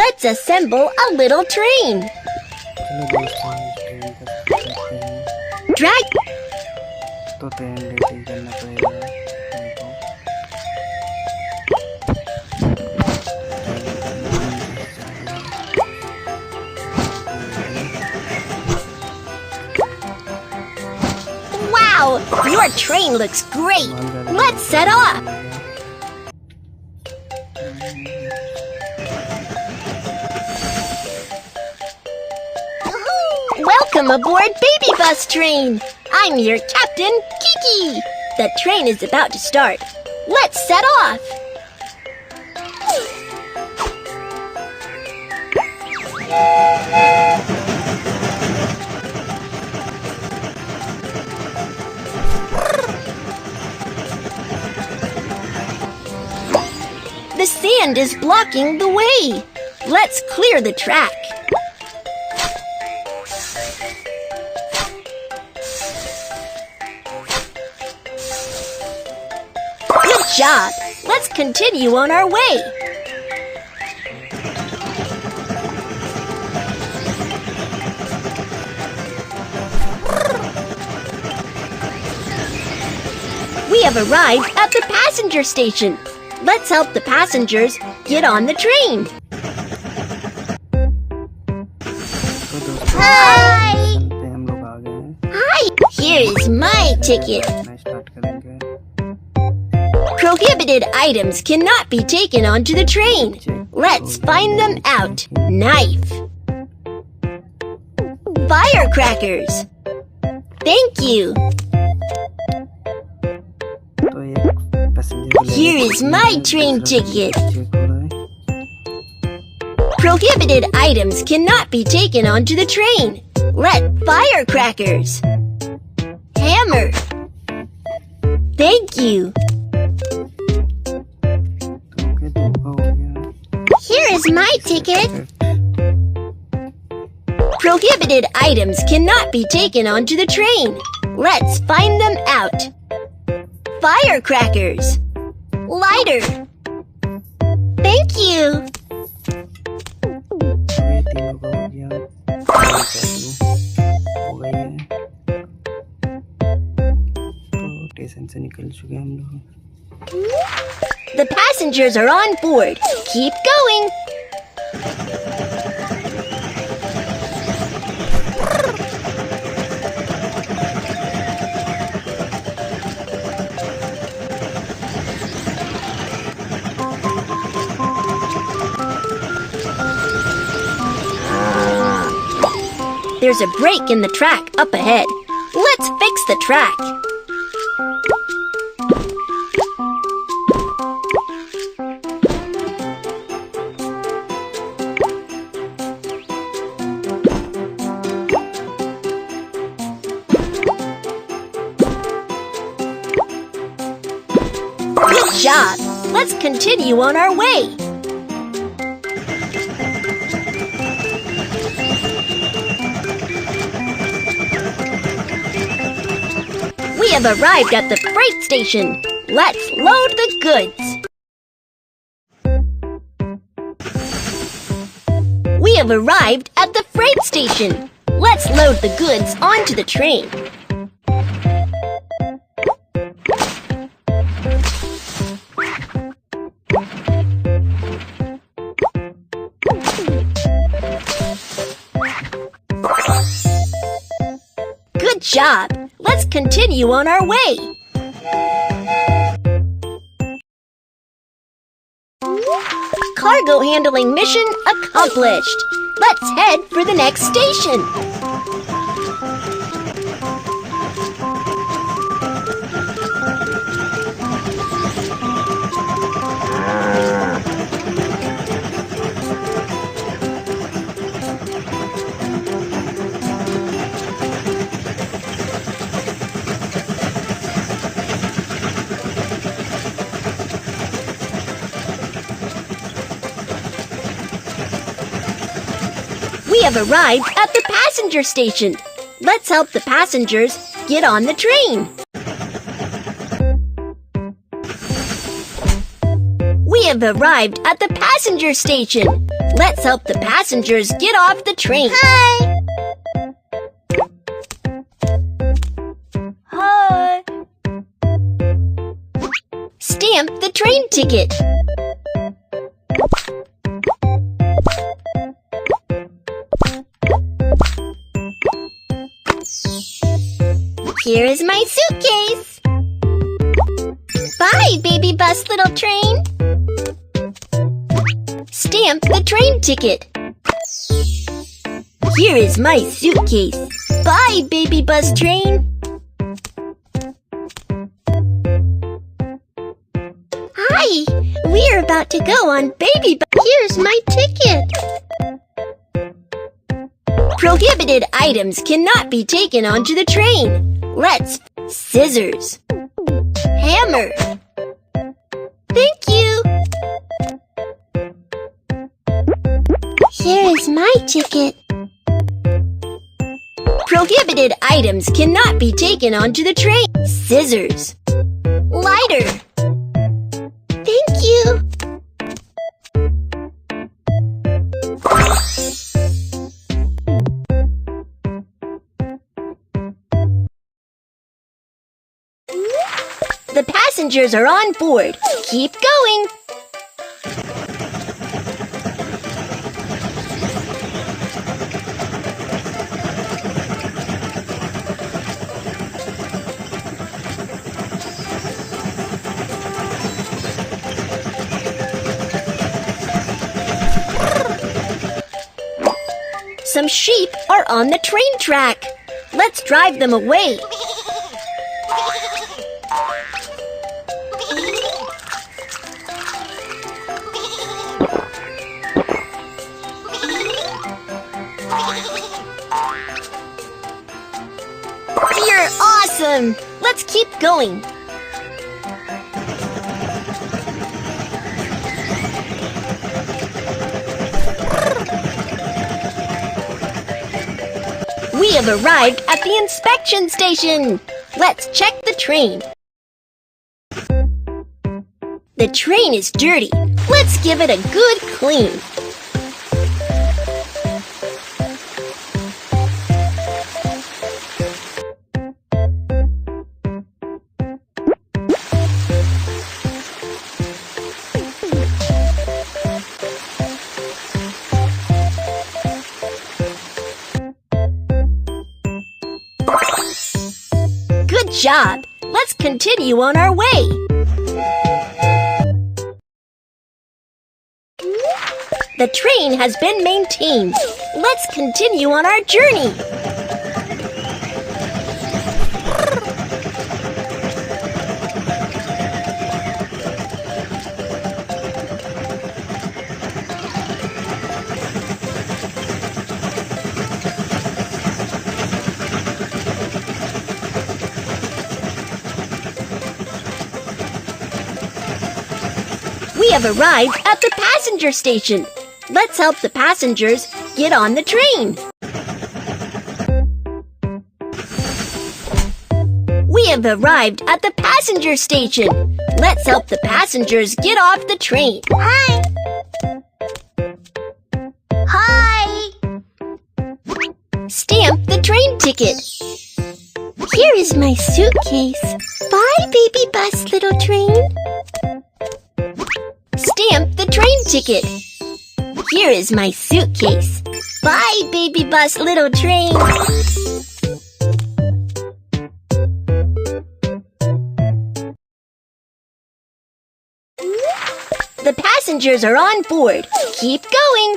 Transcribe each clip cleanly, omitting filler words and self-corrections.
Let's assemble a little train. चलो दोस्तों train का सफर करते हैं। Drag. तो ट्रेन लेके ही करना पड़ेगा हमको। Wow, your train looks great. Let's set off. Welcome aboard Baby Bus Train. I'm your captain, Kiki. The train is about to start. Let's set off. The sand is blocking the way. Let's clear the track. Good job. Let's continue on our way. We have arrived at the passenger station. Let's help the passengers get on the train. तो दोस्तों Hi! Station पे हम लोग आ गए हैं। Hi! Here is my ticket. बैठना start करेंगे। Prohibited items cannot be taken onto the train. Let's find them out. Knife. Firecrackers. Thank you. तो एक पैसेंजर को Here लेने is my train ticket. Check हो रहा है। Prohibited items cannot be taken onto the train. Firecrackers. Hammer. Thank you. Okay धोखा हो गया। Here is my ticket. Prohibited items cannot be taken onto the train. Let's find them out. Firecrackers. Lighter. Thank you. ये तीनों का हो गया। हो गई है। तो स्टेशन से निकल चुके हैं हम लोग। The passengers are on board. Keep going. There's a break in the track up ahead. Let's fix the track. Good job. Let's continue on our way. We have arrived at the freight station. Let's load the goods. We have arrived at the freight station. Let's load the goods onto the train. Good job. Let's continue on our way. Cargo handling mission accomplished. Let's head for the next station. We have arrived at the passenger station. Let's help the passengers get on the train. We have arrived at the passenger station. Let's help the passengers get off the train. Hi! Hi! Stamp the train ticket. Here is my suitcase. Bye, baby bus little train. Stamp the train ticket. Here is my suitcase. Bye, baby bus train. Hi, we're about to go on baby bus. Here's my ticket. Prohibited items cannot be taken onto the train. Let's scissors. Hammer. Thank you. Here is my ticket. Prohibited items cannot be taken onto the train. Scissors. Lighter. Thank you. The passengers are on board. Keep going. Some sheep are on the train track. Let's drive them away. You're awesome! Let's keep going. We have arrived at the inspection station. Let's check the train. The train is dirty. Let's give it a good clean. Good job! Let's continue on our way. The train has been maintained. Let's continue on our journey. We have arrived at the passenger station. Let's help the passengers get on the train. We have arrived at the passenger station. Let's help the passengers get off the train. Hi! Hi! Stamp the train ticket. Here is my suitcase. Bye, baby bus little train. Stamp the train ticket. Here is my suitcase. Bye, baby bus little train. The passengers are on board. Keep going.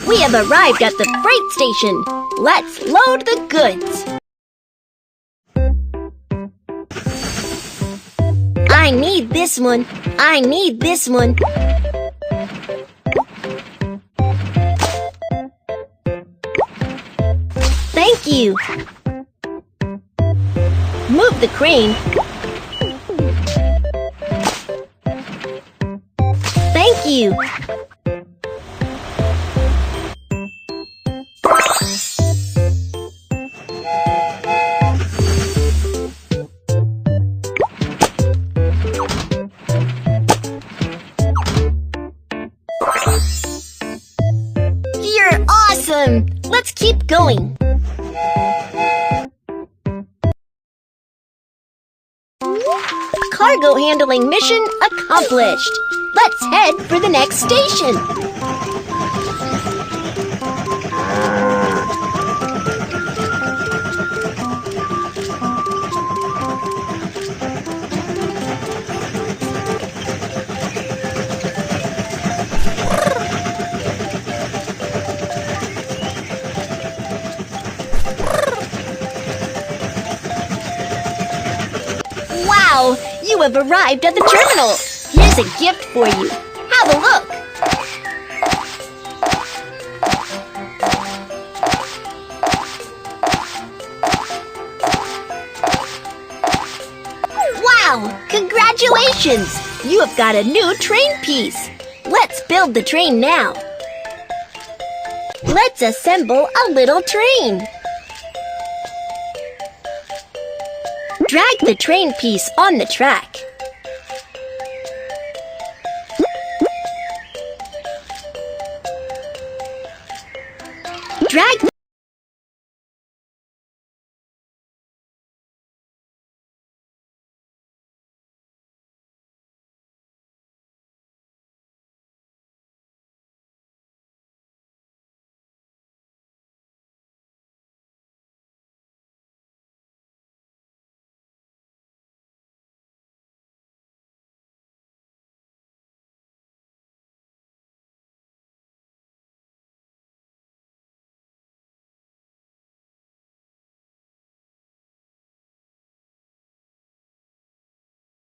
We have arrived at the freight station. Let's load the goods. I need this one. I need this one. Thank you. move the crane. Thank you. You're awesome! Let's keep going. Cargo handling mission accomplished. Let's head for the next station. Wow! You have arrived at the terminal. Here's a gift for you. Have a look. Wow! Congratulations! You have got a new train piece. Let's build the train now. Let's assemble a little train. Drag the train piece on the track. Drag